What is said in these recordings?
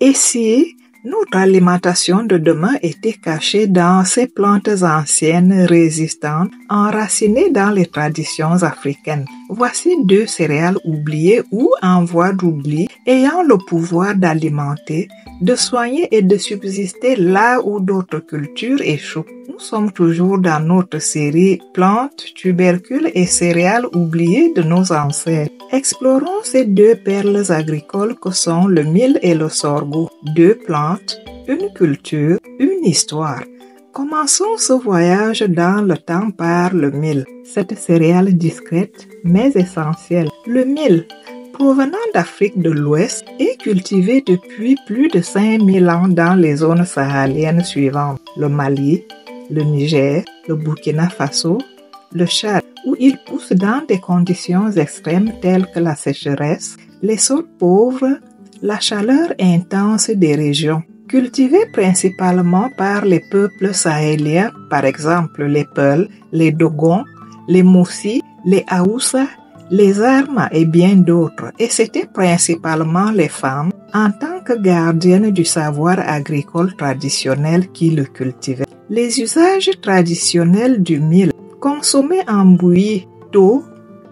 Et si notre alimentation de demain était cachée dans ces plantes anciennes résistantes, enracinées dans les traditions africaines? Voici 2 céréales oubliées ou en voie d'oubli, ayant le pouvoir d'alimenter, de soigner et de subsister là où d'autres cultures échouent. Nous sommes toujours dans notre série Plantes, tubercules et céréales oubliées de nos ancêtres. Explorons ces 2 perles agricoles que sont le mil et le sorgho. 2 plantes, une culture, une histoire. Commençons ce voyage dans le temps par le mil, cette céréale discrète mais essentielle. Le mil, provenant d'Afrique de l'Ouest, est cultivé depuis plus de 5000 ans dans les zones sahéliennes suivantes: le Mali, le Niger, le Burkina Faso, le Tchad, où il pousse dans des conditions extrêmes telles que la sécheresse, les sols pauvres, la chaleur intense des régions. Cultivé principalement par les peuples sahéliens, par exemple les Peuls, les Dogons, les Moussi, les Haoussa, les Arma et bien d'autres, et c'était principalement les femmes, en tant que gardiennes du savoir agricole traditionnel qui le cultivaient. Les usages traditionnels du mil, consommés en bouillie, d'eau,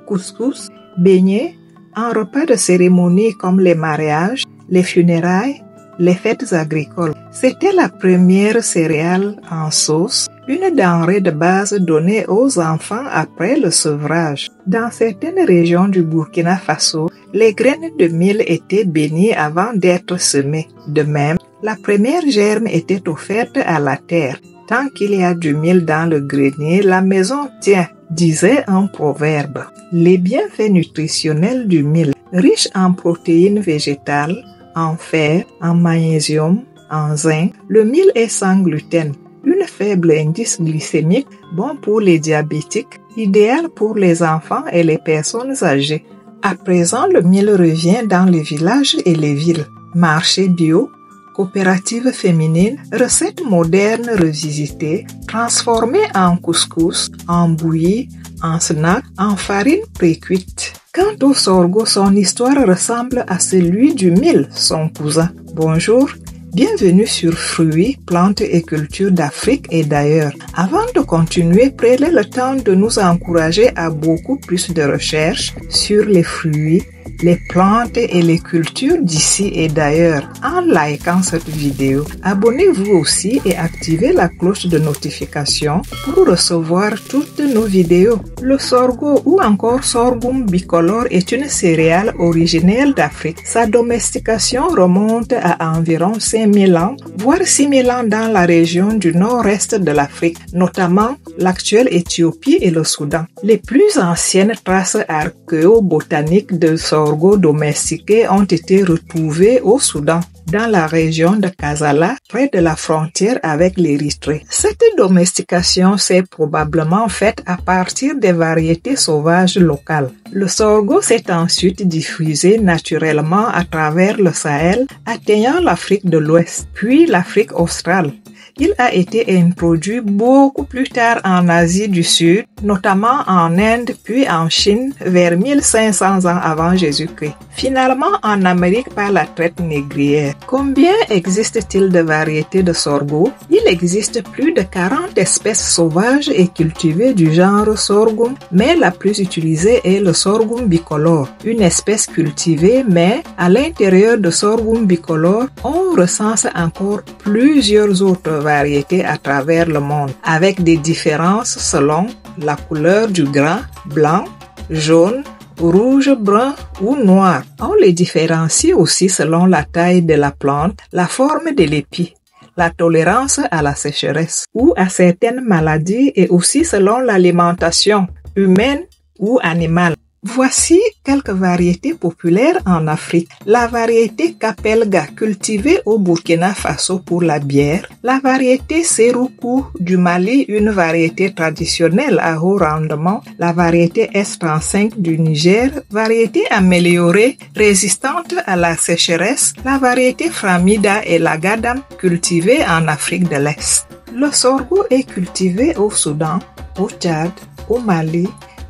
couscous, beignets, en repas de cérémonie comme les mariages, les funérailles, les fêtes agricoles. C'était la première céréale en sauce, une denrée de base donnée aux enfants après le sevrage. Dans certaines régions du Burkina Faso, les graines de mil étaient bénies avant d'être semées. De même, la première germe était offerte à la terre. Tant qu'il y a du mil dans le grenier, la maison tient, disait un proverbe. Les bienfaits nutritionnels du mil, riche en protéines végétales, en fer, en magnésium, en zinc, le mil est sans gluten, une faible indice glycémique, bon pour les diabétiques, idéal pour les enfants et les personnes âgées. À présent, le mil revient dans les villages et les villes. Marché bio, coopératives féminines, recettes modernes revisitées, transformées en couscous, en bouillie, en snack, en farine pré-cuite. Quant au sorgho, son histoire ressemble à celui du mil, son cousin. Bonjour, bienvenue sur Fruits, Plantes et Cultures d'Afrique et d'ailleurs. Avant de continuer, prenez le temps de nous encourager à beaucoup plus de recherches sur les fruits, les plantes et les cultures d'ici et d'ailleurs en likant cette vidéo. Abonnez-vous aussi et activez la cloche de notification pour recevoir toutes nos vidéos. Le sorgho ou encore sorghum bicolore est une céréale originaire d'Afrique. Sa domestication remonte à environ 5000 ans, voire 6000 ans dans la région du nord-est de l'Afrique, notamment l'actuelle Éthiopie et le Soudan. Les plus anciennes traces archéobotaniques de sorgho domestiqués ont été retrouvés au Soudan, dans la région de Kassala, près de la frontière avec l'Érythrée. Cette domestication s'est probablement faite à partir des variétés sauvages locales. Le sorgho s'est ensuite diffusé naturellement à travers le Sahel, atteignant l'Afrique de l'Ouest, puis l'Afrique australe. Il a été introduit beaucoup plus tard en Asie du Sud, notamment en Inde puis en Chine vers 1500 ans avant Jésus-Christ. Finalement en Amérique par la traite négrière. Combien existe-t-il de variétés de sorgho? Il existe plus de 40 espèces sauvages et cultivées du genre sorghum, mais la plus utilisée est le sorghum bicolore, une espèce cultivée, mais à l'intérieur de sorghum bicolore, on recense encore plusieurs autres variétés à travers le monde, avec des différences selon la couleur du grain, blanc, jaune, rouge, brun ou noir. On les différencie aussi selon la taille de la plante, la forme de l'épi, la tolérance à la sécheresse ou à certaines maladies et aussi selon l'alimentation humaine ou animale. Voici quelques variétés populaires en Afrique. La variété Kapelga, cultivée au Burkina Faso pour la bière. La variété Seruku du Mali, une variété traditionnelle à haut rendement. La variété S35 du Niger, variété améliorée, résistante à la sécheresse. La variété Framida et la Gadam, cultivée en Afrique de l'Est. Le sorgho est cultivé au Soudan, au Tchad, au Mali,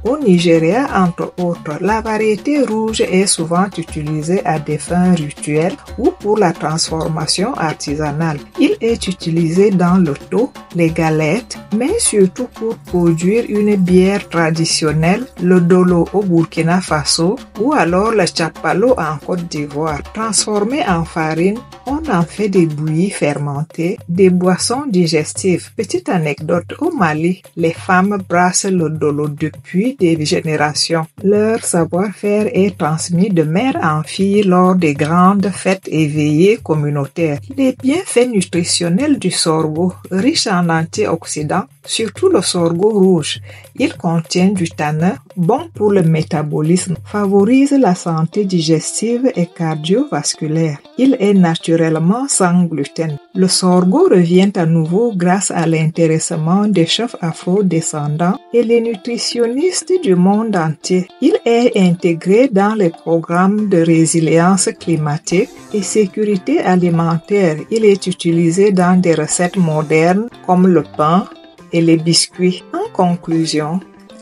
Au Nigeria, entre autres, la variété rouge est souvent utilisée à des fins rituelles ou pour la transformation artisanale. Il est utilisé dans le thon, les galettes, mais surtout pour produire une bière traditionnelle, le dolo au Burkina Faso ou alors le chapalo en Côte d'Ivoire. Transformé en farine, on en fait des bouillies fermentées, des boissons digestives. Petite anecdote, au Mali, les femmes brassent le dolo depuis des générations. Leur savoir-faire est transmis de mère en fille lors des grandes fêtes et veillées communautaires. Les bienfaits nutritionnels du sorgho, riche en antioxydants, surtout le sorgho rouge. Il contient du tanin, bon pour le métabolisme, favorise la santé digestive et cardiovasculaire. Il est naturellement sans gluten. Le sorgho revient à nouveau grâce à l'intéressement des chefs afro-descendants et les nutritionnistes du monde entier. Il est intégré dans les programmes de résilience climatique et sécurité alimentaire. Il est utilisé dans des recettes modernes comme le pain et les biscuits. En conclusion,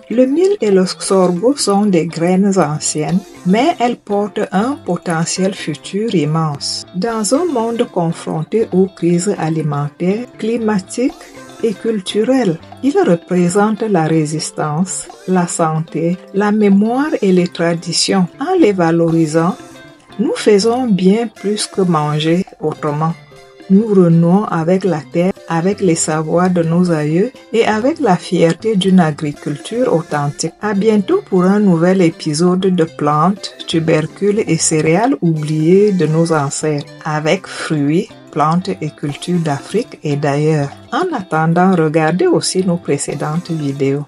le mil et le sorgho sont des graines anciennes, mais elles portent un potentiel futur immense. Dans un monde confronté aux crises alimentaires, climatiques et culturelles, ils représentent la résistance, la santé, la mémoire et les traditions. En les valorisant, nous faisons bien plus que manger autrement. Nous renouons avec la terre, avec les savoirs de nos aïeux et avec la fierté d'une agriculture authentique. À bientôt pour un nouvel épisode de plantes, tubercules et céréales oubliées de nos ancêtres, avec fruits, plantes et cultures d'Afrique et d'ailleurs. En attendant, regardez aussi nos précédentes vidéos.